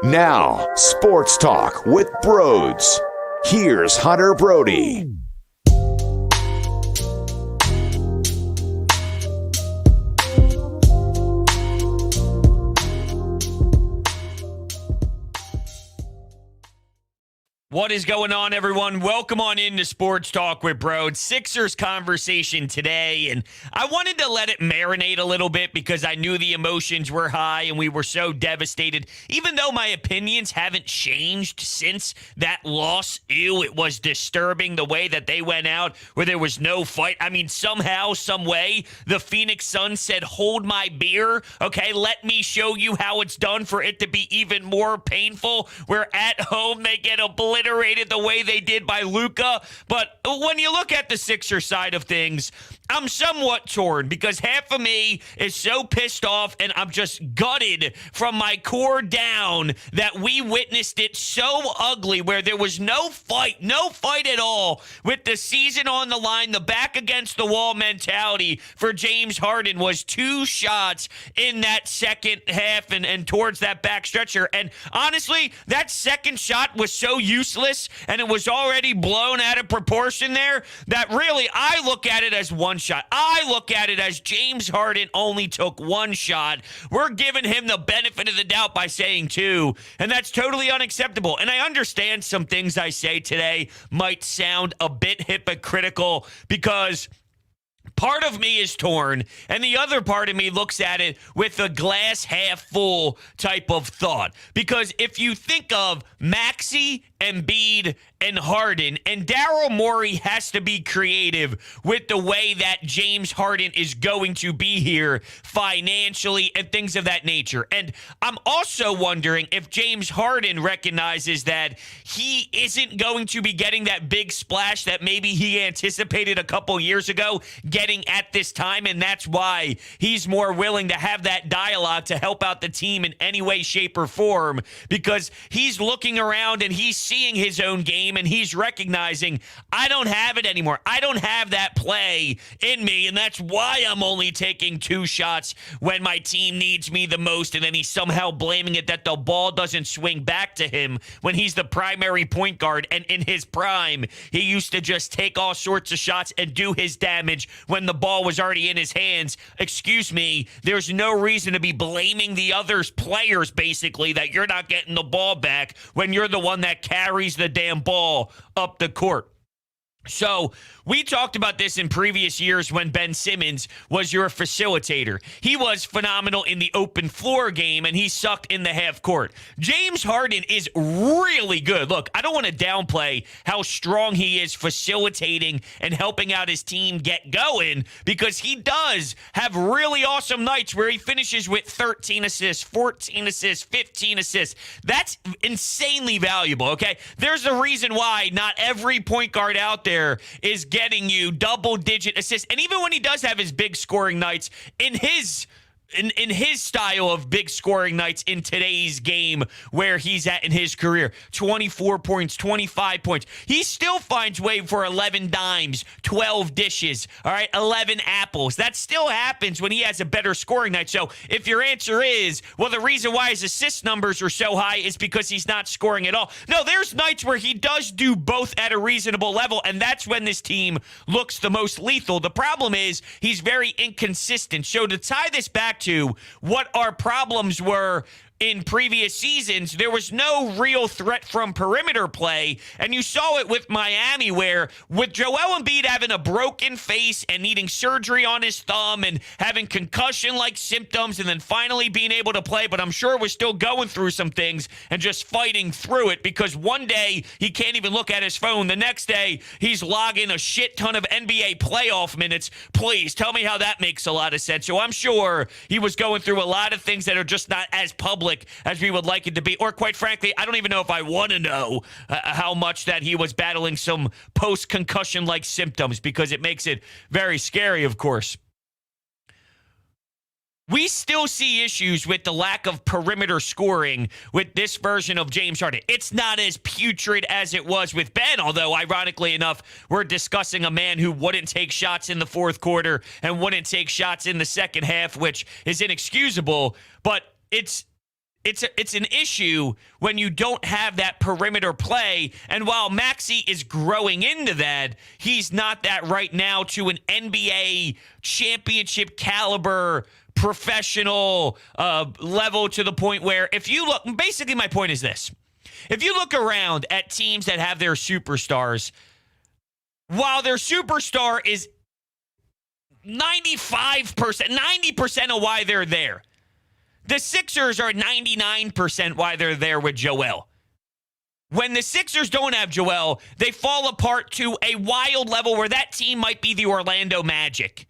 Now, Sports Talk with Broads. Here's Hunter Brody. What is going on, everyone? Welcome on into Sports Talk with Broads. Sixers conversation today, and I wanted to let it marinate a little bit because I knew the emotions were high and we were so devastated. Even though my opinions haven't changed since that loss, it was disturbing the way that they went out where there was no fight. I mean, somehow, some way, the Phoenix Suns said, hold my beer, okay? Let me show you how it's done for it to be even more painful. Where at home they get obliterated the way they did by Luka. But when you look at the Sixers side of things, I'm somewhat torn because half of me is so pissed off and I'm just gutted from my core down that we witnessed it so ugly where there was no fight at all with the season on the line. The back against the wall mentality for James Harden was 2 shots in that second half and towards that back stretcher. And honestly, that second shot was so useless and it was already blown out of proportion there that really I look at it as one shot. I look at it as James Harden only took 1 shot. We're giving him the benefit of the doubt by saying 2, and that's totally unacceptable. And I understand some things I say today might sound a bit hypocritical because part of me is torn, and the other part of me looks at it with a glass half full type of thought. Because if you think of Maxey, Embiid, and Harden, and Daryl Morey has to be creative with the way that James Harden is going to be here financially and things of that nature. And I'm also wondering if James Harden recognizes that he isn't going to be getting that big splash that maybe he anticipated a couple years ago getting at this time, and that's why he's more willing to have that dialogue to help out the team in any way, shape, or form, because he's looking around and he's seeing his own game and he's recognizing, I don't have it anymore. I don't have that play in me, and that's why I'm only taking 2 shots when my team needs me the most, and then he's somehow blaming it that the ball doesn't swing back to him when he's the primary point guard, and in his prime, he used to just take all sorts of shots and do his damage when the ball was already in his hands. Excuse me, there's no reason to be blaming the other players, basically, that you're not getting the ball back when you're the one that carries the damn ball up the court. So we talked about this in previous years when Ben Simmons was your facilitator. He was phenomenal in the open floor game, and he sucked in the half court. James Harden is really good. Look, I don't want to downplay how strong he is facilitating and helping out his team get going, because he does have really awesome nights where he finishes with 13 assists, 14 assists, 15 assists. That's insanely valuable, okay? There's a reason why not every point guard out there is getting you double-digit assists. And even when he does have his big scoring nights, in his style of big scoring nights in today's game where he's at in his career, 24 points, 25 points, he still finds way for 11 dimes, 12 dishes, all right, 11 apples. That still happens when he has a better scoring night. So if your answer is, well, the reason why his assist numbers are so high is because he's not scoring at all. No, there's nights where he does do both at a reasonable level, and that's when this team looks the most lethal. The problem is he's very inconsistent. So to tie this back to what our problems were in previous seasons, there was no real threat from perimeter play, and you saw it with Miami, where with Joel Embiid having a broken face and needing surgery on his thumb and having concussion-like symptoms and then finally being able to play, but I'm sure was still going through some things and just fighting through it, because one day he can't even look at his phone. The next day, he's logging a shit ton of NBA playoff minutes. Please, tell me how that makes a lot of sense. So I'm sure he was going through a lot of things that are just not as public as we would like it to be, or quite frankly, I don't even know if I want to know how much that he was battling some post-concussion-like symptoms, because it makes it very scary, of course. We still see issues with the lack of perimeter scoring with this version of James Harden. It's not as putrid as it was with Ben, although, ironically enough, we're discussing a man who wouldn't take shots in the fourth quarter and wouldn't take shots in the second half, which is inexcusable, but it's it's an issue when you don't have that perimeter play. And while Maxey is growing into that, he's not that right now to an NBA championship caliber professional level, to the point where if you look, basically my point is this. If you look around at teams that have their superstars, while their superstar is 95%, 90% of why they're there, the Sixers are 99% why they're there with Joel. When the Sixers don't have Joel, they fall apart to a wild level where that team might be the Orlando Magic.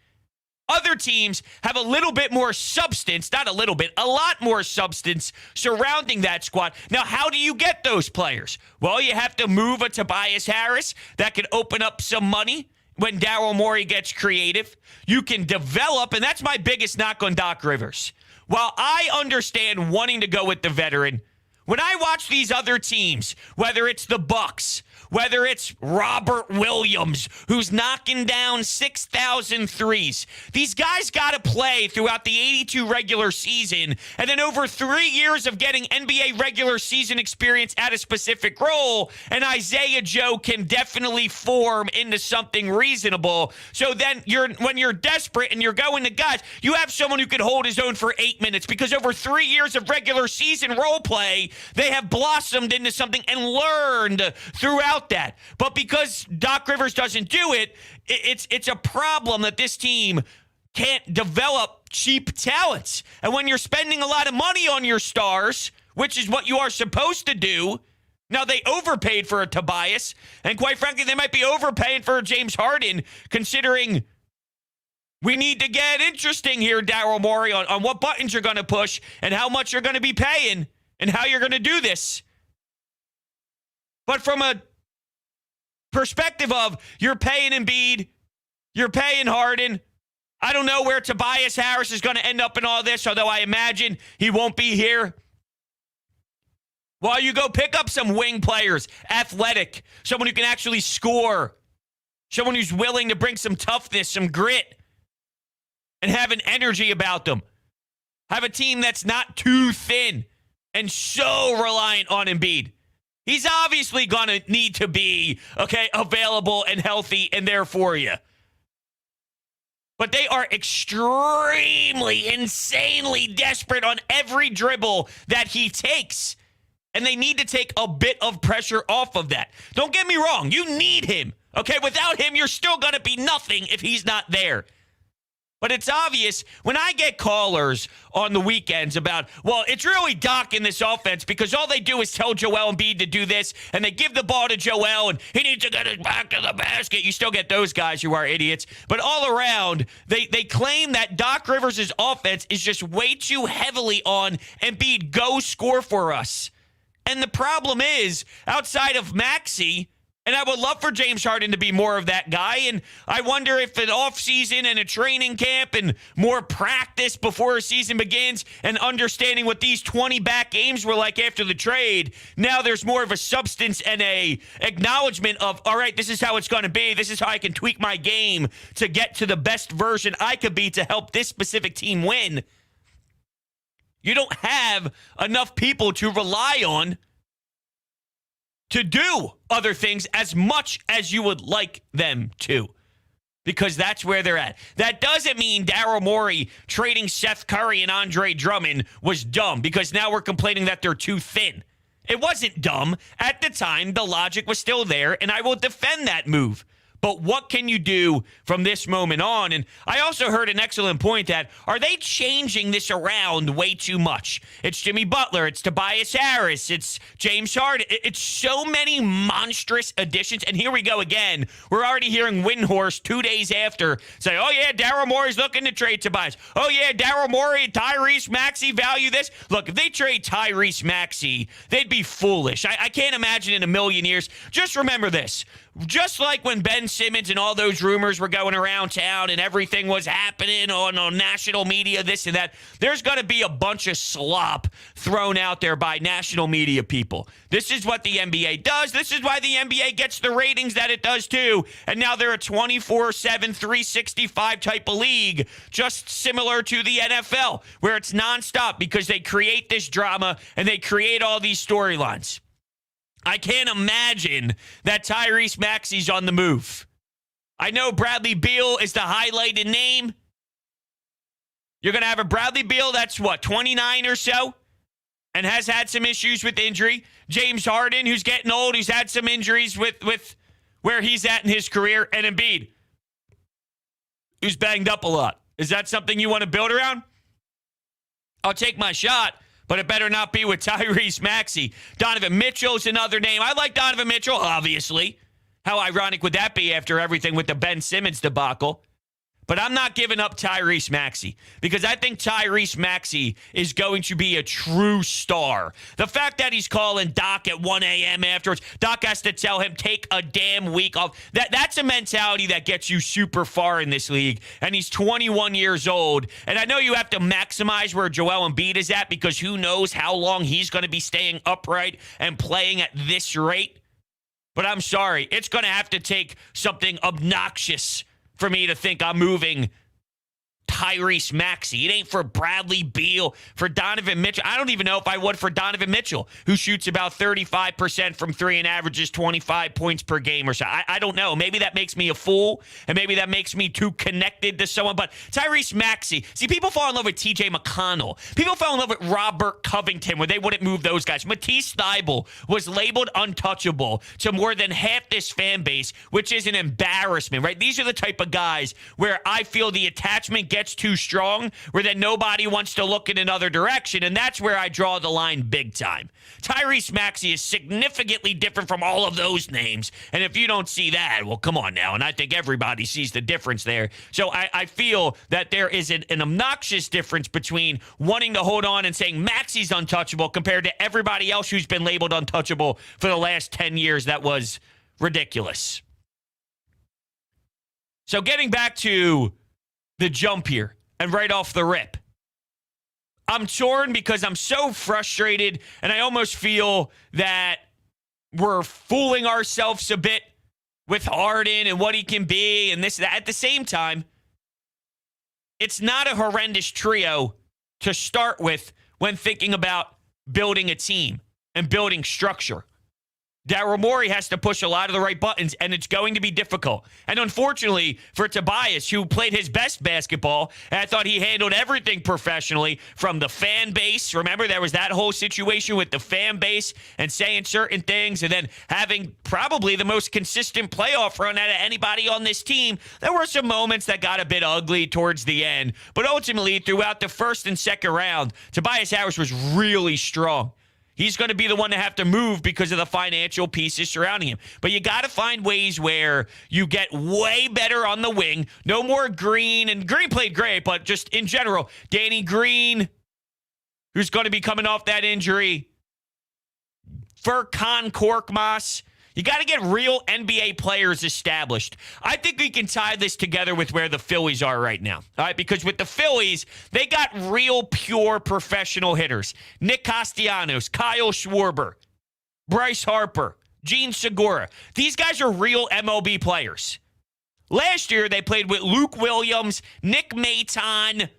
Other teams have a little bit more substance, not a little bit, a lot more substance surrounding that squad. Now, how do you get those players? Well, you have to move a Tobias Harris that can open up some money when Daryl Morey gets creative. You can develop, and that's my biggest knock on Doc Rivers. While I understand wanting to go with the veteran, when I watch these other teams, whether it's the Bucks, whether it's Robert Williams, who's knocking down 6,000 threes, these guys got to play throughout the 82 regular season, and then over 3 years of getting NBA regular season experience at a specific role, and Isaiah Joe can definitely form into something reasonable. So then when you're desperate and you're going to guys, you have someone who can hold his own for 8 minutes, because over 3 years of regular season role play, they have blossomed into something and learned throughout that. But because Doc Rivers doesn't do it, it's a problem that this team can't develop cheap talents. And when you're spending a lot of money on your stars, which is what you are supposed to do, now they overpaid for a Tobias, and quite frankly, they might be overpaying for James Harden, considering we need to get interesting here, Daryl Morey, on what buttons you're going to push and how much you're going to be paying and how you're going to do this. But from a perspective of you're paying Embiid, you're paying Harden, I don't know where Tobias Harris is going to end up in all this, although I imagine he won't be here. While you go pick up some wing players, athletic, someone who can actually score, someone who's willing to bring some toughness, some grit, and have an energy about them. Have a team that's not too thin and so reliant on Embiid. He's obviously going to need to be, available and healthy and there for you. But they are extremely, insanely desperate on every dribble that he takes. And they need to take a bit of pressure off of that. Don't get me wrong. You need him. Without him, you're still going to be nothing if he's not there. But it's obvious when I get callers on the weekends about, well, it's really Doc in this offense because all they do is tell Joel Embiid to do this, and they give the ball to Joel, and he needs to get it back to the basket. You still get those guys who are idiots. But all around, they claim that Doc Rivers' offense is just way too heavily on Embiid, go score for us. And the problem is, outside of Maxey, and I would love for James Harden to be more of that guy. And I wonder if an offseason and a training camp and more practice before a season begins and understanding what these 20 back games were like after the trade, now there's more of a substance and a acknowledgement of, all right, this is how it's going to be. This is how I can tweak my game to get to the best version I could be to help this specific team win. You don't have enough people to rely on to do other things as much as you would like them to, because that's where they're at. That doesn't mean Daryl Morey trading Seth Curry and Andre Drummond was dumb, because now we're complaining that they're too thin. It wasn't dumb. At the time, the logic was still there, and I will defend that move. But what can you do from this moment on? And I also heard an excellent point that, are they changing this around way too much? It's Jimmy Butler. It's Tobias Harris. It's James Harden. It's so many monstrous additions. And here we go again. We're already hearing Windhorst 2 days after say, oh, yeah, Daryl Morey's looking to trade Tobias. Oh, yeah, Daryl Morey, Tyrese Maxey value this. Look, if they trade Tyrese Maxey, they'd be foolish. I can't imagine in a million years. Just remember this. Just like when Ben Ben Simmons and all those rumors were going around town and everything was happening on national media, this and that, there's going to be a bunch of slop thrown out there by national media people. This is what the NBA does. This is why the NBA gets the ratings that it does too. And now they're a 24/7, 365 type of league, just similar to the NFL, where it's nonstop because they create this drama and they create all these storylines. I can't imagine that Tyreese Maxey's on the move. I know Bradley Beal is the highlighted name. You're going to have a Bradley Beal that's, 29 or so, and has had some issues with injury. James Harden, who's getting old, who's had some injuries with where he's at in his career. And Embiid, who's banged up a lot. Is that something you want to build around? I'll take my shot, but it better not be with Tyrese Maxey. Donovan Mitchell's another name. I like Donovan Mitchell, obviously. How ironic would that be after everything with the Ben Simmons debacle? But I'm not giving up Tyrese Maxey because I think Tyrese Maxey is going to be a true star. The fact that he's calling Doc at 1 a.m. afterwards, Doc has to tell him, take a damn week off. That's a mentality that gets you super far in this league. And he's 21 years old. And I know you have to maximize where Joel Embiid is at because who knows how long he's going to be staying upright and playing at this rate. But I'm sorry, it's going to have to take something obnoxious for me to think I'm moving Tyrese Maxey. It ain't for Bradley Beal, for Donovan Mitchell. I don't even know if I would for Donovan Mitchell, who shoots about 35% from three and averages 25 points per game or so. I don't know. Maybe that makes me a fool, and maybe that makes me too connected to someone. But Tyrese Maxey, see, people fall in love with TJ McConnell. People fell in love with Robert Covington, where they wouldn't move those guys. Matisse Thybulle was labeled untouchable to more than half this fan base, which is an embarrassment, right? These are the type of guys where I feel the attachment gets too strong, where then nobody wants to look in another direction, and that's where I draw the line big time. Tyrese Maxey is significantly different from all of those names, and if you don't see that, well, come on now, and I think everybody sees the difference there. So I feel that there is an obnoxious difference between wanting to hold on and saying Maxey's untouchable compared to everybody else who's been labeled untouchable for the last 10 years. That was ridiculous. So getting back to the jump here and right off the rip, I'm torn because I'm so frustrated and I almost feel that we're fooling ourselves a bit with Harden and what he can be and this, that. At the same time, it's not a horrendous trio to start with when thinking about building a team and building structure. Daryl Morey has to push a lot of the right buttons, and it's going to be difficult. And unfortunately for Tobias, who played his best basketball, and I thought he handled everything professionally from the fan base. Remember, there was that whole situation with the fan base and saying certain things, and then having probably the most consistent playoff run out of anybody on this team. There were some moments that got a bit ugly towards the end, but ultimately, throughout the first and second round, Tobias Harris was really strong. He's going to be the one to have to move because of the financial pieces surrounding him. But you got to find ways where you get way better on the wing. No more Green. And Green played great, but just in general, Danny Green, who's going to be coming off that injury. Furkan Korkmaz. You got to get real NBA players established. I think we can tie this together with where the Phillies are right now. All right, because with the Phillies, they got real pure professional hitters. Nick Castellanos, Kyle Schwarber, Bryce Harper, Gene Segura. These guys are real MLB players. Last year, they played with Luke Williams, Nick Maton,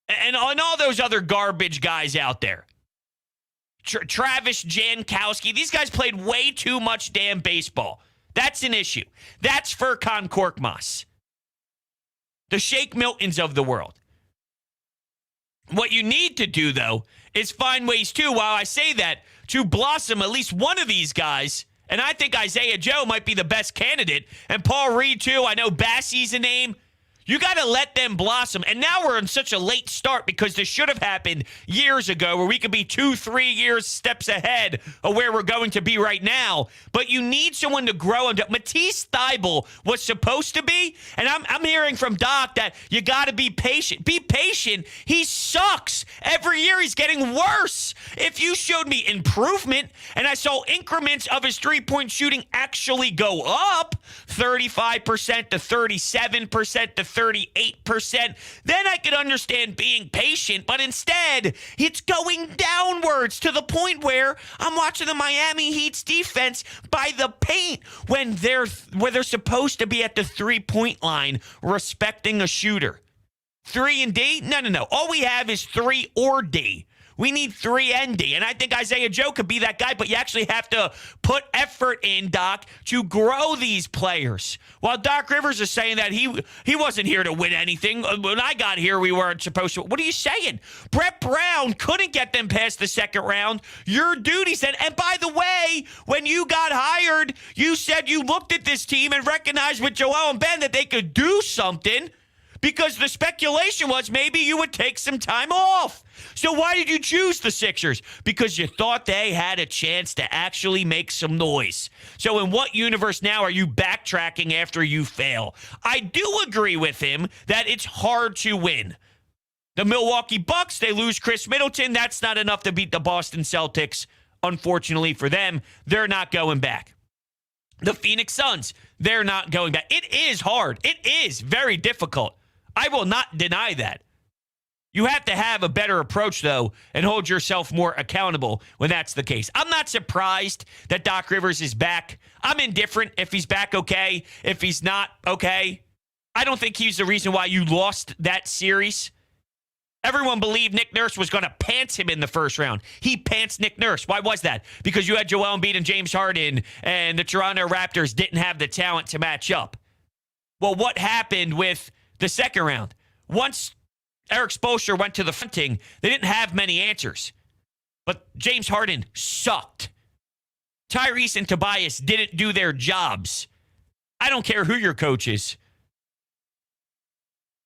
and all those other garbage guys out there. Travis Jankowski. These guys played way too much damn baseball. That's an issue. That's Furkan Korkmaz. The Shake Miltons of the world. What you need to do, though, is find ways, too, while I say that, to blossom at least one of these guys. And I think Isaiah Joe might be the best candidate. And Paul Reed, too. I know Bassey's a name. You got to let them blossom. And now we're in such a late start because this should have happened years ago where we could be 2-3 years steps ahead of where we're going to be right now. But you need someone to grow. And Matisse Thybulle was supposed to be, and I'm hearing from Doc that you got to be patient. Be patient. He sucks. Every year he's getting worse. If you showed me improvement and I saw increments of his three-point shooting actually go up, 35% to 37% to 38%, then I could understand being patient. But instead, it's going downwards to the point where I'm watching the Miami Heat's defense by the paint when they're supposed to be at the three-point line respecting a shooter. 3 and D? No. All we have is 3 or D. We need 3 and D. And I think Isaiah Joe could be that guy, but you actually have to put effort in, Doc, to grow these players. While Doc Rivers is saying that he wasn't here to win anything. When I got here, we weren't supposed to. What are you saying? Brett Brown couldn't get them past the second round. Your duty said, and by the way, when you got hired, you said you looked at this team and recognized with Joel and Ben that they could do something. Because the speculation was maybe you would take some time off. So why did you choose the Sixers? Because you thought they had a chance to actually make some noise. So in what universe now are you backtracking after you fail? I do agree with him that it's hard to win. The Milwaukee Bucks, they lose Chris Middleton. That's not enough to beat the Boston Celtics. Unfortunately for them, they're not going back. The Phoenix Suns, they're not going back. It is hard. It is very difficult. I will not deny that. You have to have a better approach, though, and hold yourself more accountable when that's the case. I'm not surprised that Doc Rivers is back. I'm indifferent if he's back, okay. If he's not, okay. I don't think he's the reason why you lost that series. Everyone believed Nick Nurse was going to pants him in the first round. He pants Nick Nurse. Why was that? Because you had Joel Embiid and James Harden, and the Toronto Raptors didn't have the talent to match up. Well, what happened with the second round? Once Eric Spoelstra went to the fronting, they didn't have many answers. But James Harden sucked. Tyrese and Tobias didn't do their jobs. I don't care who your coach is.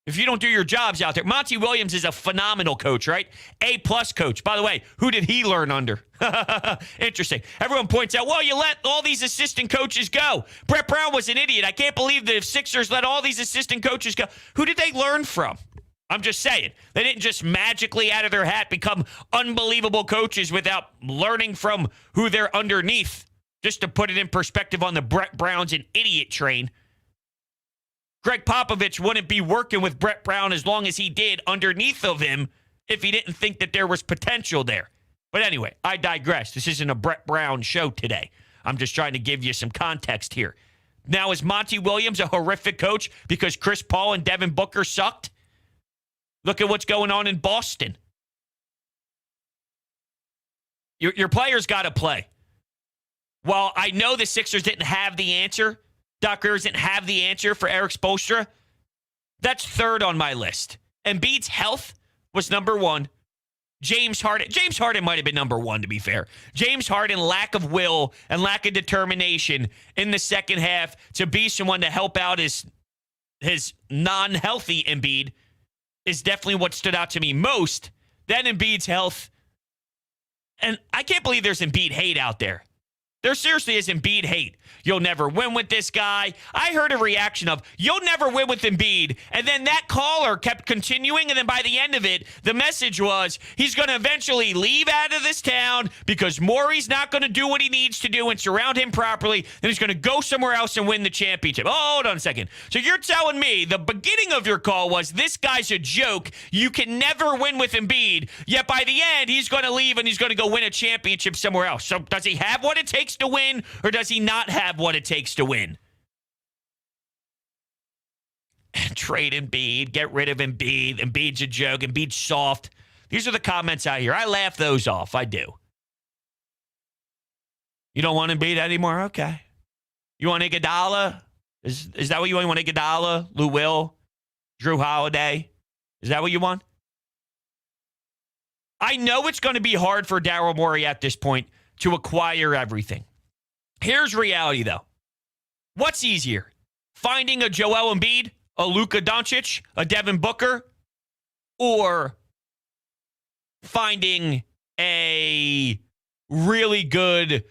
If you don't do your jobs out there, Monty Williams is a phenomenal coach, right? A-plus coach. By the way, who did he learn under? Interesting. Everyone points out, well, you let all these assistant coaches go. Brett Brown was an idiot. I can't believe the Sixers let all these assistant coaches go. Who did they learn from? I'm just saying. They didn't just magically out of their hat become unbelievable coaches without learning from who they're underneath. Just to put it in perspective on the Brett Brown's an idiot train. Greg Popovich wouldn't be working with Brett Brown as long as he did underneath of him if he didn't think that there was potential there. But anyway, I digress. This isn't a Brett Brown show today. I'm just trying to give you some context here. Now, is Monty Williams a horrific coach because Chris Paul and Devin Booker sucked? Look at what's going on in Boston. Your players got to play. While I know the Sixers didn't have the answer, Doc Rivers didn't have the answer for Eric Spoelstra, that's third on my list. Embiid's health was number 1. James Harden might have been number 1, to be fair. James Harden, lack of will and lack of determination in the second half to be someone to help out his non-healthy Embiid is definitely what stood out to me most. Then Embiid's health. And I can't believe there's Embiid hate out there. There seriously is Embiid hate. You'll never win with this guy. I heard a reaction of, you'll never win with Embiid. And then that caller kept continuing. And then by the end of it, the message was, he's going to eventually leave out of this town because Morey's not going to do what he needs to do and surround him properly. Then he's going to go somewhere else and win the championship. Oh, hold on a second. So you're telling me the beginning of your call was, this guy's a joke. You can never win with Embiid. Yet by the end, he's going to leave and he's going to go win a championship somewhere else. So does he have what it takes to win, or does he not have what it takes to win? Trade Embiid, get rid of Embiid. Embiid's a joke. Embiid's soft. These are the comments out here. I laugh those off. I do. You don't want Embiid anymore? Okay. You want Iguodala? Is that what you want? You want Iguodala, Lou Will, Drew Holiday? Is that what you want? I know it's going to be hard for Daryl Morey at this point to acquire everything. Here's reality, though. What's easier? Finding a Joel Embiid a Luka Doncic, a Devin Booker, or finding a really good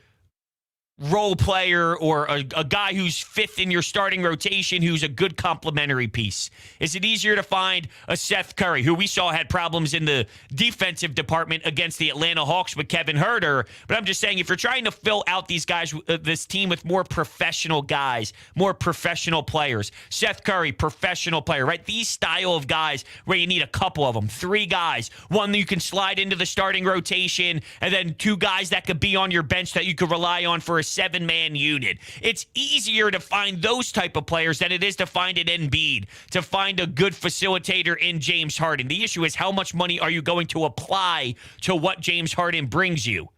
role player or a guy who's fifth in your starting rotation who's a good complementary piece? Is it easier to find a Seth Curry, who we saw had problems in the defensive department against the Atlanta Hawks with Kevin Huerter? But I'm just saying, if you're trying to fill out these guys, this team with more professional guys, more professional players, Seth Curry, professional player, right? These style of guys where you need a couple of them, 3 guys, one that you can slide into the starting rotation, and then 2 guys that could be on your bench that you could rely on for a 7-man unit. It's easier to find those type of players than it is to find an Embiid, to find a good facilitator in James Harden. The issue is, how much money are you going to apply to what James Harden brings you?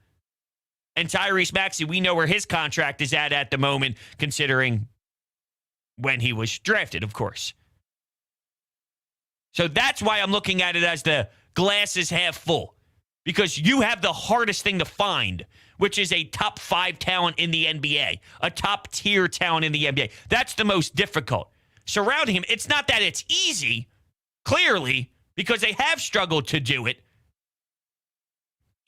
And Tyreese Maxey, we know where his contract is at the moment, considering when he was drafted, of course. So that's why I'm looking at it as the glass is half full, because you have the hardest thing to find, which is a top 5 talent in the NBA, a top tier talent in the NBA. That's the most difficult. Surrounding him, it's not that it's easy, clearly, because they have struggled to do it.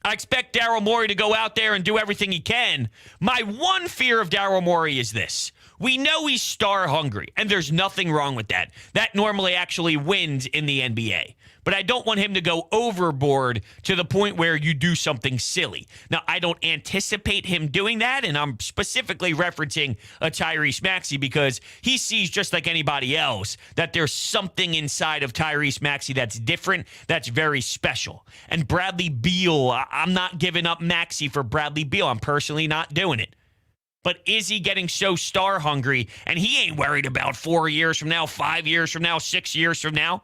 I expect Daryl Morey to go out there and do everything he can. My one fear of Daryl Morey is this. We know he's star hungry, and there's nothing wrong with that. That normally actually wins in the NBA. But I don't want him to go overboard to the point where you do something silly. Now, I don't anticipate him doing that, and I'm specifically referencing a Tyreese Maxey because he sees, just like anybody else, that there's something inside of Tyrese Maxey that's different, that's very special. And Bradley Beal, I'm not giving up Maxey for Bradley Beal. I'm personally not doing it. But is he getting so star hungry, and he ain't worried about 4 years from now, 5 years from now, 6 years from now?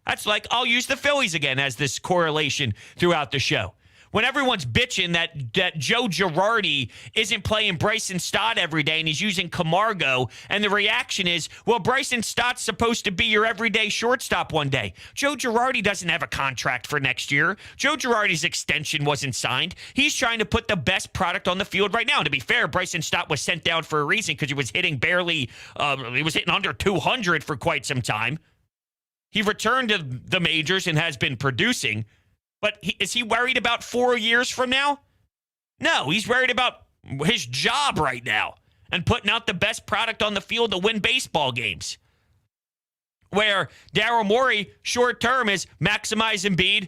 That's like, I'll use the Phillies again as this correlation throughout the show. When everyone's bitching that Joe Girardi isn't playing Bryson Stott every day and he's using Camargo, and the reaction is, well, Bryson Stott's supposed to be your everyday shortstop one day. Joe Girardi doesn't have a contract for next year. Joe Girardi's extension wasn't signed. He's trying to put the best product on the field right now. And to be fair, Bryson Stott was sent down for a reason, because he was hitting he was hitting under 200 for quite some time. He returned to the majors and has been producing. But is he worried about 4 years from now? No, he's worried about his job right now and putting out the best product on the field to win baseball games. Where Daryl Morey, short term, is maximize Embiid.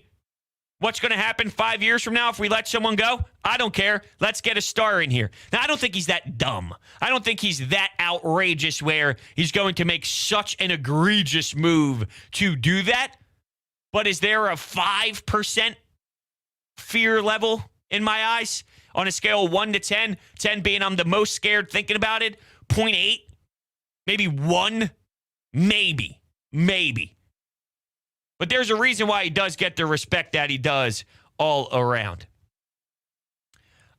What's going to happen 5 years from now if we let someone go? I don't care. Let's get a star in here. Now, I don't think he's that dumb. I don't think he's that outrageous where he's going to make such an egregious move to do that. But is there a 5% fear level in my eyes on a scale of 1 to 10? 10 being I'm the most scared thinking about it. 0.8? Maybe 1? Maybe. But there's a reason why he does get the respect that he does all around.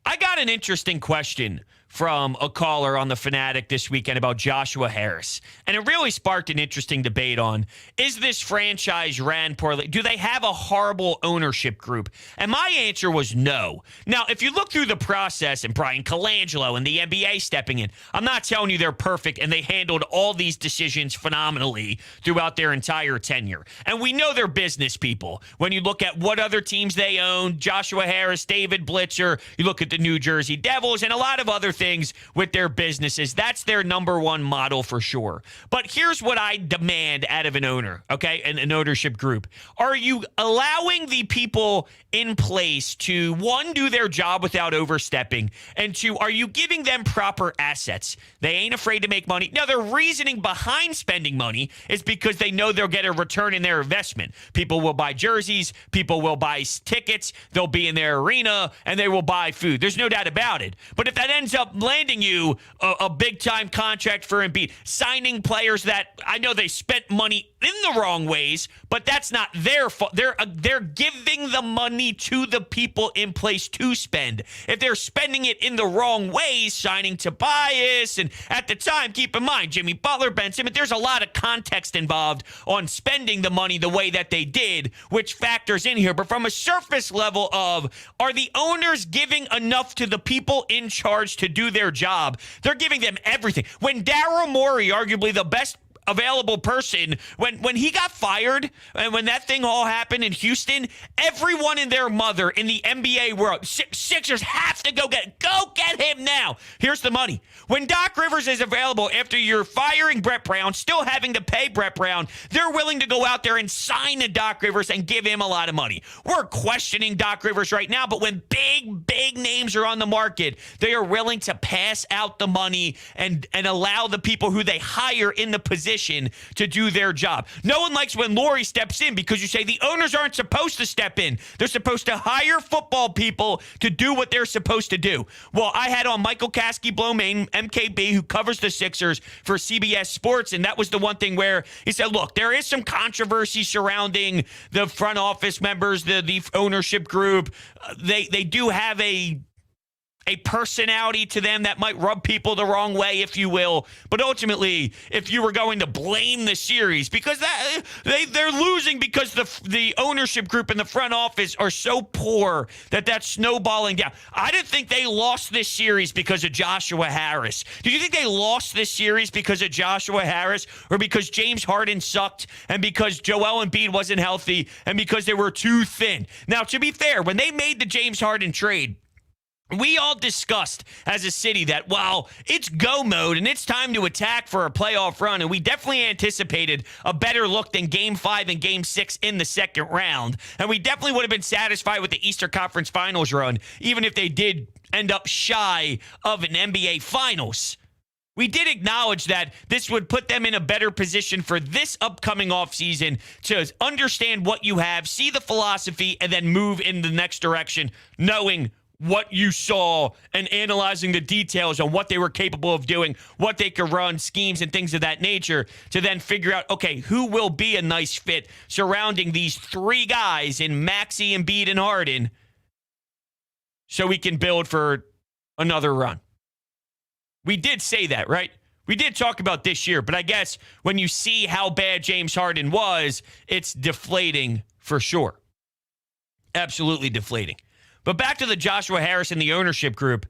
I got an interesting question from a caller on The Fanatic this weekend about Joshua Harris. And it really sparked an interesting debate on, is this franchise ran poorly? Do they have a horrible ownership group? And my answer was no. Now, if you look through the process and Brian Colangelo and the NBA stepping in, I'm not telling you they're perfect and they handled all these decisions phenomenally throughout their entire tenure. And we know they're business people. When you look at what other teams they own, Joshua Harris, David Blitzer, you look at the New Jersey Devils and a lot of other things with their businesses. That's their number one model for sure. But here's what I demand out of an owner, okay, an ownership group. Are you allowing the people in place to, one, do their job without overstepping, and two, are you giving them proper assets? They ain't afraid to make money. Now, their reasoning behind spending money is because they know they'll get a return in their investment. People will buy jerseys, people will buy tickets, they'll be in their arena, and they will buy food. There's no doubt about it. But if that ends up landing you a big-time contract for Embiid, signing players that I know they spent money in the wrong ways, but that's not their fault. They're giving the money to the people in place to spend. If they're spending it in the wrong ways, signing Tobias, and at the time, keep in mind, Jimmy Butler, Ben Simmons, there's a lot of context involved on spending the money the way that they did, which factors in here. But from a surface level of, are the owners giving enough to the people in charge to do their job? They're giving them everything. When Daryl Morey, arguably the best available person. When he got fired and when that thing all happened in Houston, everyone and their mother in the NBA world, Sixers have to go get him now. Here's the money. When Doc Rivers is available after you're firing Brett Brown, still having to pay Brett Brown, they're willing to go out there and sign a Doc Rivers and give him a lot of money. We're questioning Doc Rivers right now, but when big names are on the market, they are willing to pass out the money and allow the people who they hire in the position to do their job. No one likes when Morey steps in because you say the owners aren't supposed to step in. They're supposed to hire football people to do what they're supposed to do. Well, I had on Michael Kasky-Blomain, MKB, who covers the Sixers for CBS Sports, and that was the one thing where he said, look, there is some controversy surrounding the front office members, the ownership group. They do have a personality to them that might rub people the wrong way, if you will. But ultimately, if you were going to blame the series, because they're losing because the ownership group and the front office are so poor that's snowballing down. I didn't think they lost this series because of Joshua Harris. Did you think they lost this series because of Joshua Harris or because James Harden sucked and because Joel Embiid wasn't healthy and because they were too thin? Now, to be fair, when they made the James Harden trade, we all discussed as a city that, well, it's go mode and it's time to attack for a playoff run. And we definitely anticipated a better look than Game 5 and Game 6 in the second round. And we definitely would have been satisfied with the Eastern Conference Finals run, even if they did end up shy of an NBA Finals. We did acknowledge that this would put them in a better position for this upcoming offseason to understand what you have, see the philosophy, and then move in the next direction, knowing what you saw and analyzing the details on what they were capable of doing, what they could run, schemes and things of that nature, to then figure out, okay, who will be a nice fit surrounding these three guys in Maxey, Embiid, and Harden so we can build for another run. We did say that, right? We did talk about this year, but I guess when you see how bad James Harden was, it's deflating for sure. Absolutely deflating. But back to the Joshua Harris and the ownership group.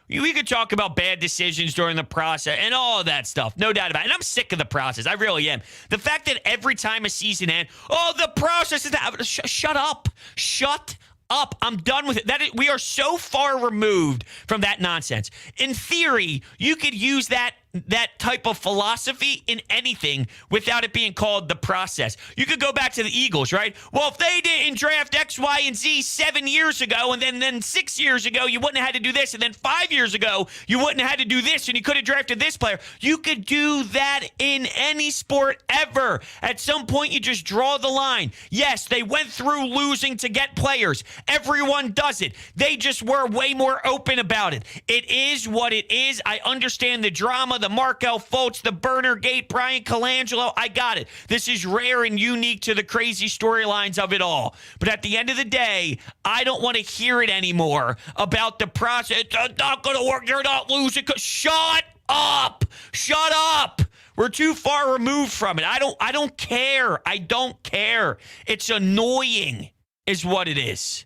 We could talk about bad decisions during the process and all of that stuff. No doubt about it. And I'm sick of the process. I really am. The fact that every time a season ends, the process is that. Shut up. Shut up. I'm done with it. We are so far removed from that nonsense. In theory, you could use that type of philosophy in anything without it being called the process. You could go back to the Eagles, right? Well, if they didn't draft X, Y, and Z 7 years ago, and then 6 years ago, you wouldn't have had to do this, and then 5 years ago, you wouldn't have had to do this, and you could have drafted this player. You could do that in any sport ever. At some point, you just draw the line. Yes, they went through losing to get players. Everyone does it. They just were way more open about it. It is what it is. I understand the drama, the Markel Fultz, the Burner Gate, Brian Colangelo. I got it. This is rare and unique to the crazy storylines of it all. But at the end of the day, I don't want to hear it anymore about the process. It's not going to work. You're not losing. Shut up. Shut up. We're too far removed from it. I don't care. I don't care. It's annoying is what it is.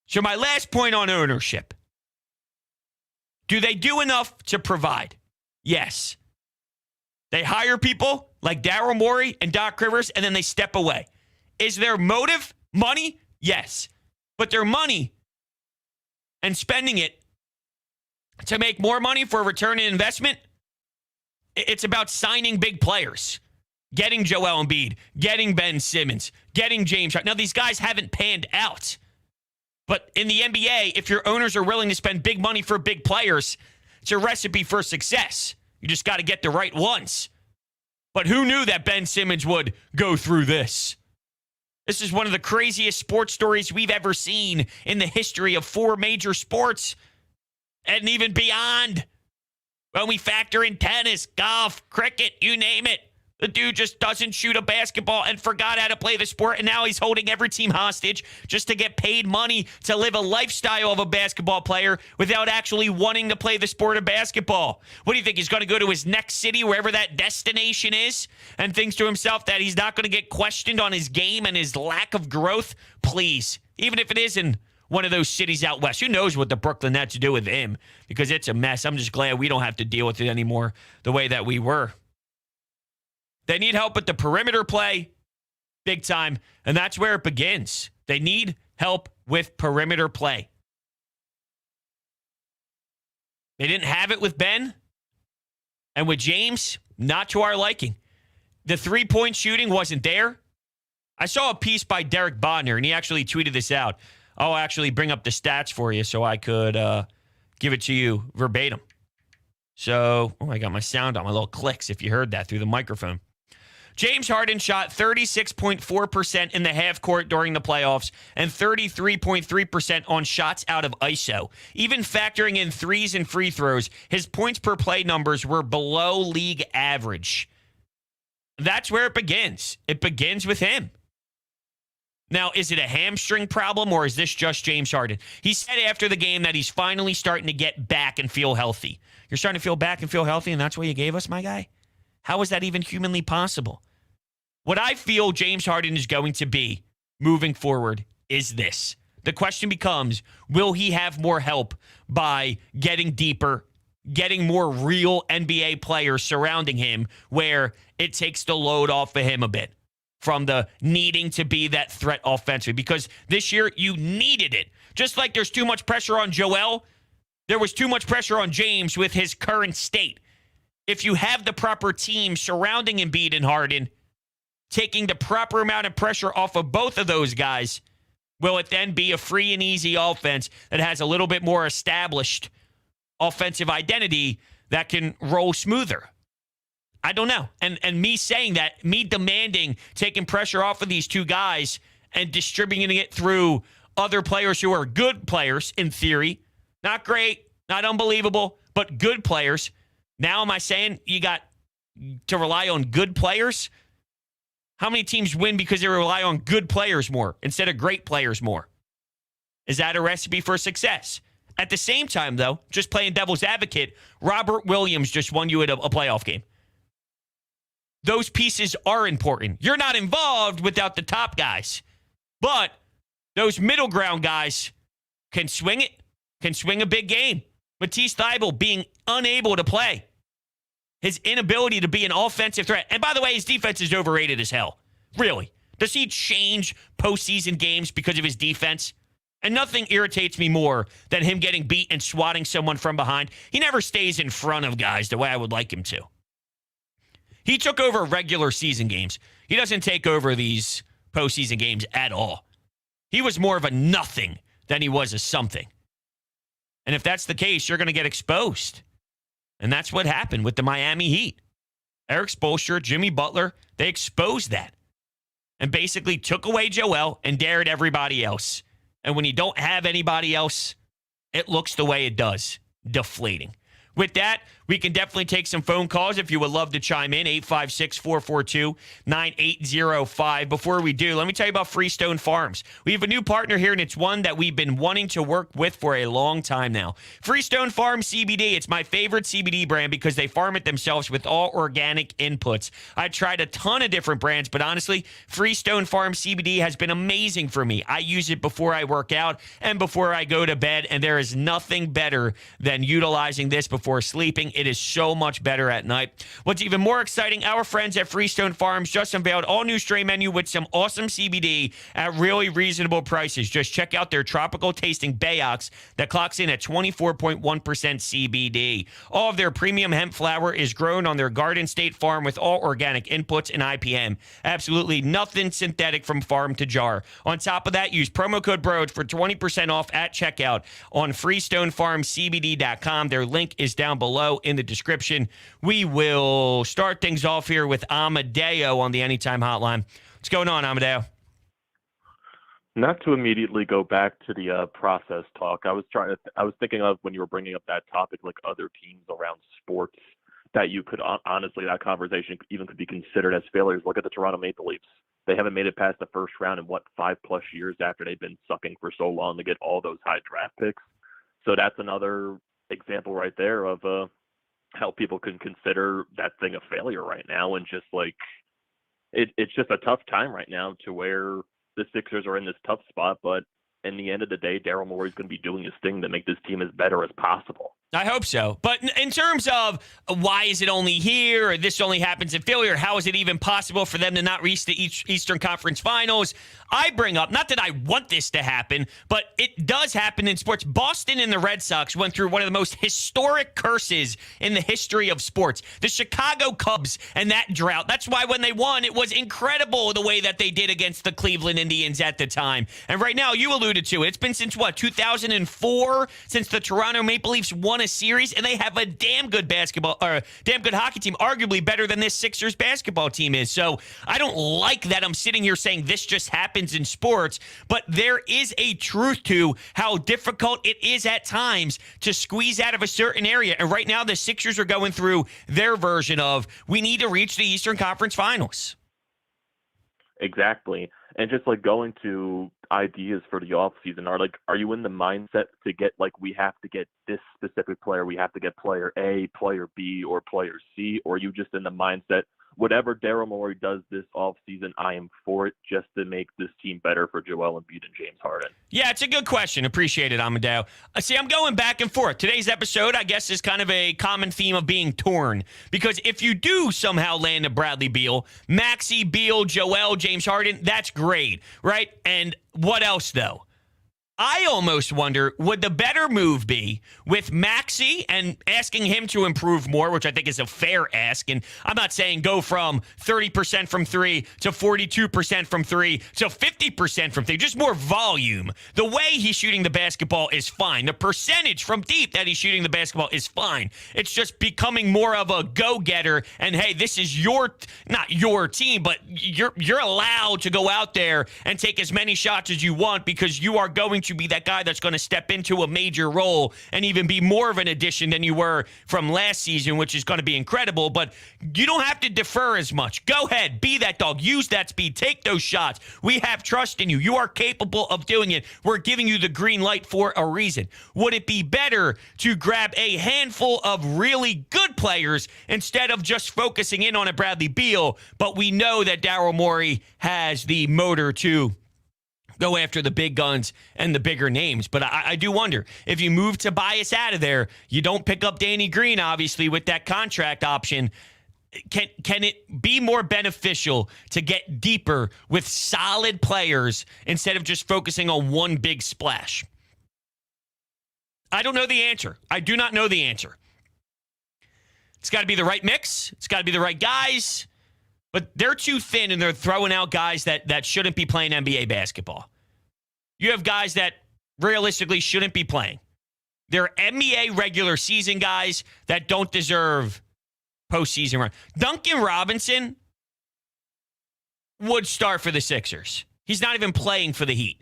So my last point on ownership. Do they do enough to provide? Yes. They hire people like Daryl Morey and Doc Rivers, and then they step away. Is their motive money? Yes. But their money and spending it to make more money for a return on investment, it's about signing big players. Getting Joel Embiid, getting Ben Simmons, getting James Harden. Now, these guys haven't panned out. But in the NBA, if your owners are willing to spend big money for big players, it's a recipe for success. You just got to get the right ones. But who knew that Ben Simmons would go through this? This is one of the craziest sports stories we've ever seen in the history of 4 major sports and even beyond. When we factor in tennis, golf, cricket, you name it. The dude just doesn't shoot a basketball and forgot how to play the sport, and now he's holding every team hostage just to get paid money to live a lifestyle of a basketball player without actually wanting to play the sport of basketball. What do you think? He's going to go to his next city, wherever that destination is, and thinks to himself that he's not going to get questioned on his game and his lack of growth? Please. Even if it is in one of those cities out west. Who knows what the Brooklyn Nets do with him, because it's a mess. I'm just glad we don't have to deal with it anymore the way that we were. They need help with the perimeter play, big time, and that's where it begins. They need help with perimeter play. They didn't have it with Ben, and with James, not to our liking. The three-point shooting wasn't there. I saw a piece by Derek Bodner, and he actually tweeted this out. I'll actually bring up the stats for you so I could give it to you verbatim. So, I got my sound on, my little clicks, if you heard that through the microphone. James Harden shot 36.4% in the half court during the playoffs and 33.3% on shots out of ISO. Even factoring in threes and free throws, his points per play numbers were below league average. That's where it begins. It begins with him. Now, is it a hamstring problem, or is this just James Harden? He said after the game that he's finally starting to get back and feel healthy. You're starting to feel back and feel healthy, and that's what you gave us, my guy? How is that even humanly possible? What I feel James Harden is going to be moving forward is this. The question becomes, will he have more help by getting deeper, getting more real NBA players surrounding him where it takes the load off of him a bit from the needing to be that threat offensively? Because this year you needed it. Just like there's too much pressure on Joel, there was too much pressure on James with his current state. If you have the proper team surrounding Embiid and Harden, taking the proper amount of pressure off of both of those guys, will it then be a free and easy offense that has a little bit more established offensive identity that can roll smoother? I don't know. And me saying that, me demanding taking pressure off of these two guys and distributing it through other players who are good players in theory, not great, not unbelievable, but good players. Now am I saying you got to rely on good players? How many teams win because they rely on good players more instead of great players more? Is that a recipe for success? At the same time, though, just playing devil's advocate, Robert Williams just won you at a playoff game. Those pieces are important. You're not involved without the top guys, but those middle ground guys can swing it, can swing a big game. Matisse Thybulle being unable to play. His inability to be an offensive threat. And by the way, his defense is overrated as hell. Really. Does he change postseason games because of his defense? And nothing irritates me more than him getting beat and swatting someone from behind. He never stays in front of guys the way I would like him to. He took over regular season games. He doesn't take over these postseason games at all. He was more of a nothing than he was a something. And if that's the case, you're going to get exposed. And that's what happened with the Miami Heat. Eric Spoelstra, Jimmy Butler, they exposed that and basically took away Joel and dared everybody else. And when you don't have anybody else, it looks the way it does, deflating. With that, we can definitely take some phone calls if you would love to chime in, 856-442-9805. Before we do, let me tell you about Freestone Farms. We have a new partner here, and it's one that we've been wanting to work with for a long time now. Freestone Farms CBD, it's my favorite CBD brand because they farm it themselves with all organic inputs. I tried a ton of different brands, but honestly, Freestone Farms CBD has been amazing for me. I use it before I work out and before I go to bed, and there is nothing better than utilizing this before sleeping. It is so much better at night. What's even more exciting, our friends at Freestone Farms just unveiled all new strain menu with some awesome CBD at really reasonable prices. Just check out their tropical tasting Bayox that clocks in at 24.1% CBD. All of their premium hemp flower is grown on their Garden State farm with all organic inputs and IPM. Absolutely nothing synthetic from farm to jar. On top of that, use promo code BROADS for 20% off at checkout on FreestoneFarmsCBD.com. Their link is down below in the description. We will start things off here with Amadeo on the Anytime Hotline. What's going on, Amadeo? Not to immediately go back to the process talk. I was thinking of when you were bringing up that topic, like other teams around sports that you could honestly, that conversation even could be considered as failures. Look at the Toronto Maple Leafs. They haven't made it past the first round in 5+ years after they've been sucking for so long to get all those high draft picks. So that's another example right there of how people can consider that thing a failure right now, and just like it's just a tough time right now to where the Sixers are in this tough spot, but in the end of the day, Daryl Morey's going to be doing his thing to make this team as better as possible. I hope so. But in terms of why is it only here, or this only happens in Philly, or how is it even possible for them to not reach the Eastern Conference Finals, I bring up, not that I want this to happen, but it does happen in sports. Boston and the Red Sox went through one of the most historic curses in the history of sports. The Chicago Cubs and that drought. That's why when they won, it was incredible the way that they did against the Cleveland Indians at the time. And right now, you alluded to it. It's been since, 2004, since the Toronto Maple Leafs won a series, and they have a damn good hockey team, arguably better than this Sixers basketball team is. So I don't like that I'm sitting here saying this just happens in sports, but there is a truth to how difficult it is at times to squeeze out of a certain area. And right now, the Sixers are going through their version of, we need to reach the Eastern Conference Finals. Exactly. And just like going to ideas for the offseason, are you in the mindset to get, we have to get this specific player, we have to get player A, player B, or player C, or are you just in the mindset, whatever Daryl Morey does this offseason, I am for it, just to make this team better for Joel Embiid and James Harden? Yeah, it's a good question. Appreciate it, Amadeo. See, I'm going back and forth. Today's episode, I guess, is kind of a common theme of being torn. Because if you do somehow land a Bradley Beal, Maxey, Beal, Joel, James Harden, that's great, right? And what else, though? I almost wonder, would the better move be with Maxey and asking him to improve more, which I think is a fair ask, and I'm not saying go from 30% from three to 42% from three to 50% from three, just more volume. The way he's shooting the basketball is fine. The percentage from deep that he's shooting the basketball is fine. It's just becoming more of a go-getter, and hey, this is not your team, but you're allowed to go out there and take as many shots as you want because you are going to be that guy that's going to step into a major role and even be more of an addition than you were from last season, which is going to be incredible. But you don't have to defer as much. Go ahead, be that dog, use that speed, take those shots. We have trust in you. You are capable of doing it. We're giving you the green light for a reason. Would it be better to grab a handful of really good players instead of just focusing in on a Bradley Beal? But we know that Daryl Morey has the motor to go after the big guns and the bigger names. But I do wonder, if you move Tobias out of there, you don't pick up Danny Green, obviously, with that contract option. Can it be more beneficial to get deeper with solid players instead of just focusing on one big splash? I don't know the answer. I do not know the answer. It's got to be the right mix. It's got to be the right guys. But they're too thin, and they're throwing out guys that shouldn't be playing NBA basketball. You have guys that realistically shouldn't be playing. They're NBA regular season guys that don't deserve postseason run. Duncan Robinson would start for the Sixers. He's not even playing for the Heat.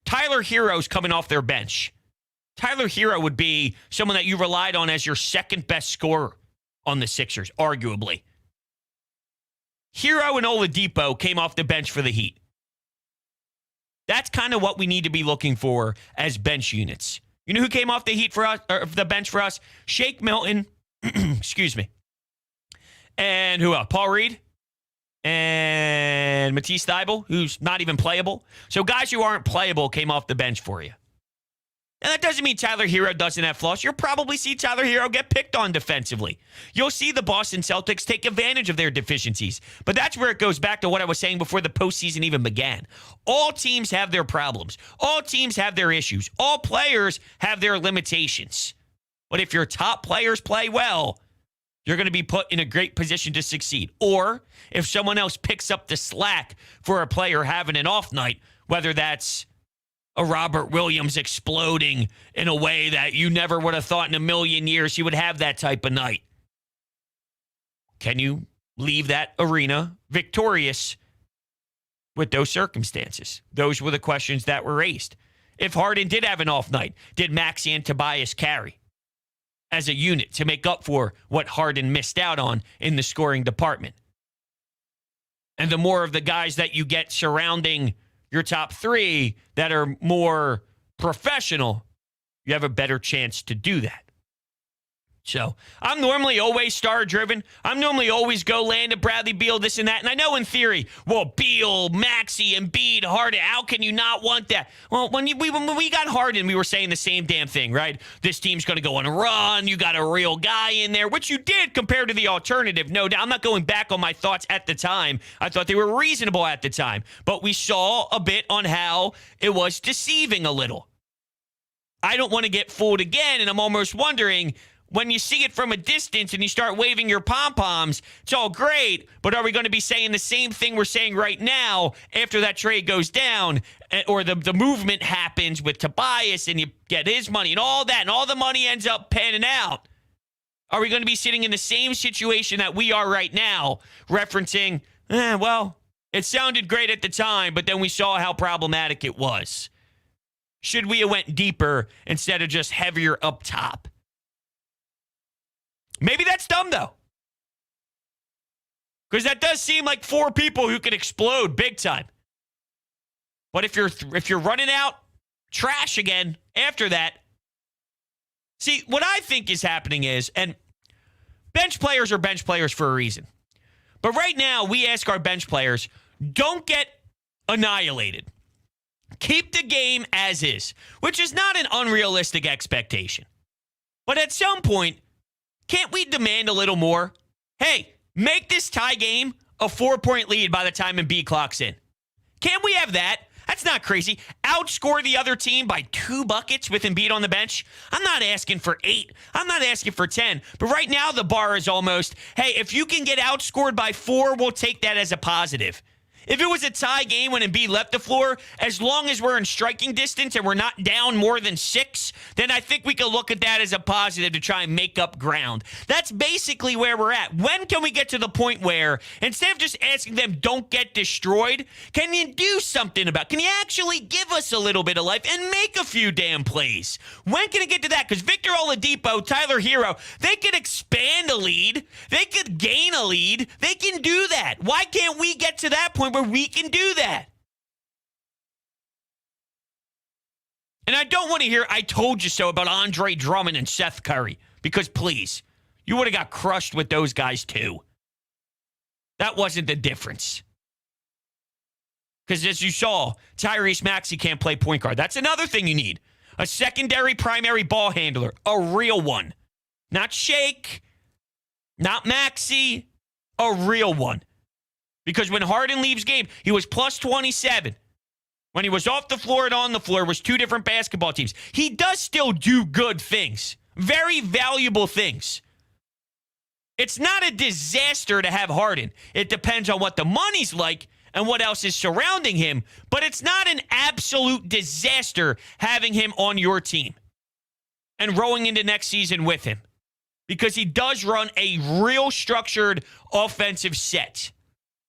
Tyler Hero's coming off their bench. Tyler Hero would be someone that you relied on as your second best scorer on the Sixers, arguably. Hero and Oladipo came off the bench for the Heat. That's kind of what we need to be looking for as bench units. You know who came off the Heat for us, or the bench for us? Shake Milton, excuse me, and who else? Paul Reed and Matisse Thybulle, who's not even playable. So guys who aren't playable came off the bench for you. And that doesn't mean Tyler Hero doesn't have flaws. You'll probably see Tyler Hero get picked on defensively. You'll see the Boston Celtics take advantage of their deficiencies. But that's where it goes back to what I was saying before the postseason even began. All teams have their problems. All teams have their issues. All players have their limitations. But if your top players play well, you're going to be put in a great position to succeed. Or if someone else picks up the slack for a player having an off night, whether that's a Robert Williams exploding in a way that you never would have thought in a million years he would have that type of night. Can you leave that arena victorious with those circumstances? Those were the questions that were raised. If Harden did have an off night, did Maxey and Tobias carry as a unit to make up for what Harden missed out on in the scoring department? And the more of the guys that you get surrounding your top three that are more professional, you have a better chance to do that. So I'm normally always star-driven. I'm normally always go land at Bradley Beal, this and that. And I know in theory, well, Beal, Maxey, Embiid, Harden, how can you not want that? Well, when we got Harden, we were saying the same damn thing, right? This team's going to go on a run. You got a real guy in there, which you did compared to the alternative. No doubt. I'm not going back on my thoughts at the time. I thought they were reasonable at the time. But we saw a bit on how it was deceiving a little. I don't want to get fooled again, and I'm almost wondering, when you see it from a distance and you start waving your pom-poms, it's all great, but are we going to be saying the same thing we're saying right now after that trade goes down, or the movement happens with Tobias and you get his money and all that, and all the money ends up panning out? Are we going to be sitting in the same situation that we are right now, referencing, well, it sounded great at the time, but then we saw how problematic it was? Should we have went deeper instead of just heavier up top? Maybe that's dumb, though. Because that does seem like 4 people who could explode big time. But if you're running out trash again after that, see, what I think is happening is, and bench players are bench players for a reason. But right now, we ask our bench players, don't get annihilated. Keep the game as is, which is not an unrealistic expectation. But at some point, can't we demand a little more? Hey, make this tie game a 4-point lead by the time Embiid clocks in. Can't we have that? That's not crazy. Outscore the other team by 2 buckets with Embiid on the bench. I'm not asking for 8. I'm not asking for 10. But right now the bar is almost, hey, if you can get outscored by 4, we'll take that as a positive. If it was a tie game when Embiid left the floor, as long as we're in striking distance and we're not down more than 6, then I think we could look at that as a positive to try and make up ground. That's basically where we're at. When can we get to the point where, instead of just asking them, don't get destroyed, can you do something about it? Can you actually give us a little bit of life and make a few damn plays? When can it get to that? Because Victor Oladipo, Tyler Hero, they could expand a lead. They could gain a lead. They can do that. Why can't we get to that point where we can do that? And I don't want to hear, I told you so about Andre Drummond and Seth Curry, because please, you would have got crushed with those guys too. That wasn't the difference. Because as you saw, Tyrese Maxey can't play point guard. That's another thing you need. A secondary primary ball handler, a real one. Not Shake, not Maxey, a real one. Because when Harden leaves game, he was plus 27. When he was off the floor and on the floor, it was 2 different basketball teams. He does still do good things. Very valuable things. It's not a disaster to have Harden. It depends on what the money's like and what else is surrounding him. But it's not an absolute disaster having him on your team and rolling into next season with him. Because he does run a real structured offensive set.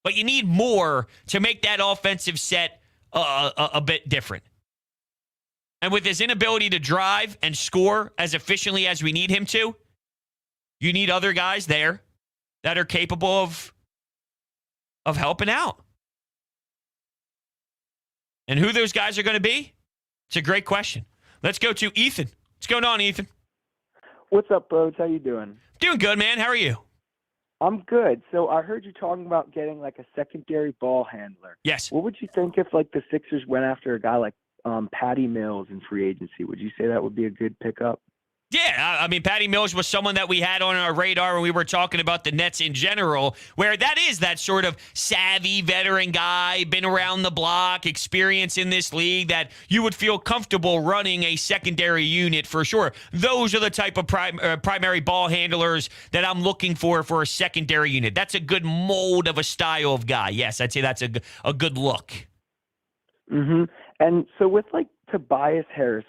But you need more to make that offensive set a bit different. And with his inability to drive and score as efficiently as we need him to, you need other guys there that are capable of helping out. And who those guys are going to be? It's a great question. Let's go to Ethan. What's going on, Ethan? What's up, bros? How you doing? Doing good, man. How are you? I'm good. So I heard you talking about getting like a secondary ball handler. Yes. What would you think if like the Sixers went after a guy like Patty Mills in free agency? Would you say that would be a good pickup? Yeah, I mean, Patty Mills was someone that we had on our radar when we were talking about the Nets in general, where that is that sort of savvy veteran guy, been around the block, experience in this league, that you would feel comfortable running a secondary unit for sure. Those are the type of primary ball handlers that I'm looking for a secondary unit. That's a good mold of a style of guy. Yes, I'd say that's a good look. Mm-hmm. And so with like Tobias Harris,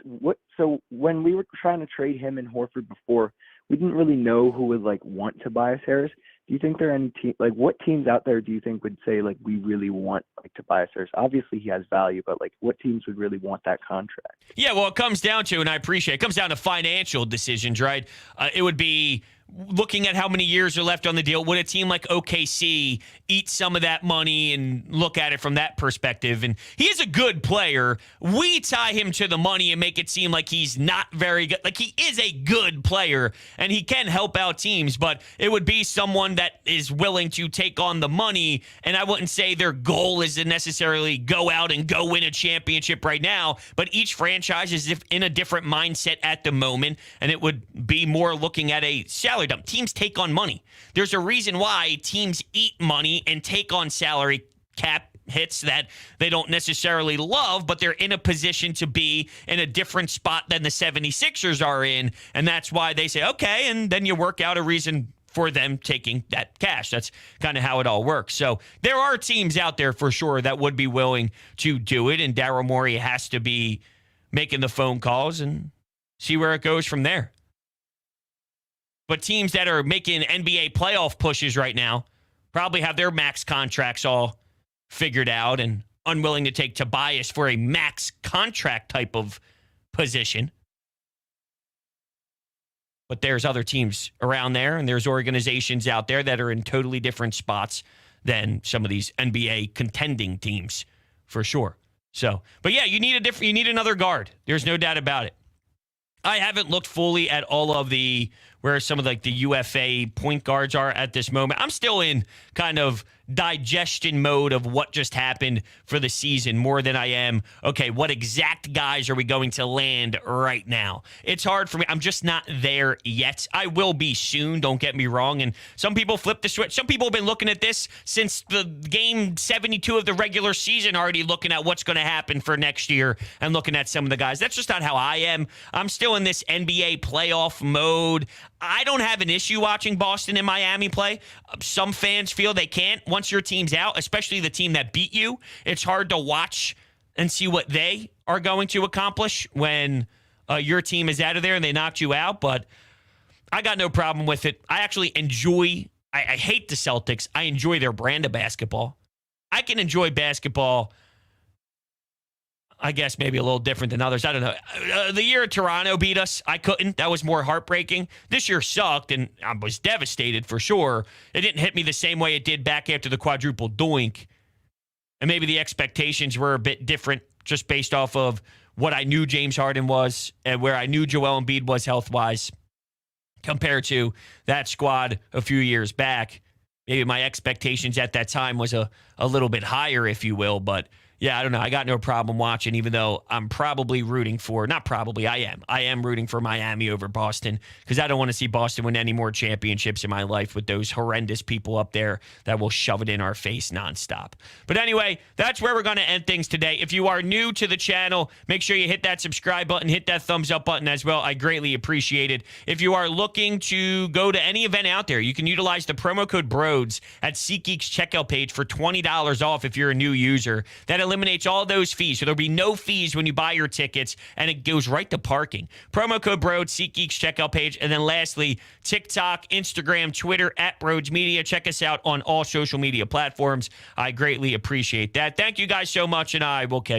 so when we were trying to trade him and Horford before, we didn't really know who would like want Tobias Harris. Do you think there are any what teams out there do you think would say like we really want like Tobias Harris? Obviously he has value, but like what teams would really want that contract? Yeah, well, it comes down to, and I appreciate it, comes down to financial decisions, right? It would be looking at how many years are left on the deal, would a team like OKC eat some of that money and look at it from that perspective? And he is a good player. We tie him to the money and make it seem like he's not very good. Like, he is a good player and he can help out teams, but it would be someone that is willing to take on the money. And I wouldn't say their goal is to necessarily go out and go win a championship right now, but each franchise is in a different mindset at the moment, and it would be more looking at a salary dump. Teams take on money. There's a reason why teams eat money and take on salary cap hits that they don't necessarily love, but they're in a position to be in a different spot than the 76ers are in, and that's why they say, okay, and then you work out a reason for them taking that cash. That's kind of how it all works. So there are teams out there for sure that would be willing to do it, and Daryl Morey has to be making the phone calls and see where it goes from there. But teams that are making NBA playoff pushes right now probably have their max contracts all figured out and unwilling to take Tobias for a max contract type of position. But there's other teams around there, and there's organizations out there that are in totally different spots than some of these NBA contending teams, for sure. So, but yeah, you need another guard. There's no doubt about it. I haven't looked fully at all of where some of like the UFA point guards are at this moment. I'm still in kind of digestion mode of what just happened for the season more than I am, okay, what exact guys are we going to land right now? It's hard for me. I'm just not there yet. I will be soon, don't get me wrong. And some people flip the switch. Some people have been looking at this since the game 72 of the regular season, already looking at what's going to happen for next year and looking at some of the guys. That's just not how I am. I'm still in this NBA playoff mode. I don't have an issue watching Boston and Miami play. Some fans feel they can't. Once your team's out, especially the team that beat you, it's hard to watch and see what they are going to accomplish when your team is out of there and they knocked you out. But I got no problem with it. I actually enjoy, I hate the Celtics. I enjoy their brand of basketball. I can enjoy basketball, I guess maybe a little different than others. I don't know. The year Toronto beat us, I couldn't. That was more heartbreaking. This year sucked, and I was devastated for sure. It didn't hit me the same way it did back after the quadruple doink. And maybe the expectations were a bit different just based off of what I knew James Harden was and where I knew Joel Embiid was health-wise compared to that squad a few years back. Maybe my expectations at that time was a little bit higher, if you will, but yeah, I don't know. I got no problem watching, even though I'm probably rooting for, not probably, I am rooting for Miami over Boston because I don't want to see Boston win any more championships in my life with those horrendous people up there that will shove it in our face nonstop. But anyway, that's where we're going to end things today. If you are new to the channel, make sure you hit that subscribe button, hit that thumbs up button as well. I greatly appreciate it. If you are looking to go to any event out there, you can utilize the promo code BROADS at SeatGeek's checkout page for $20 off if you're a new user. That eliminates all those fees. So there'll be no fees when you buy your tickets, and it goes right to parking. Promo code BROADS, SeatGeek's checkout page. And then lastly, TikTok, Instagram, Twitter, at Broads Media. Check us out on all social media platforms. I greatly appreciate that. Thank you guys so much, and I will catch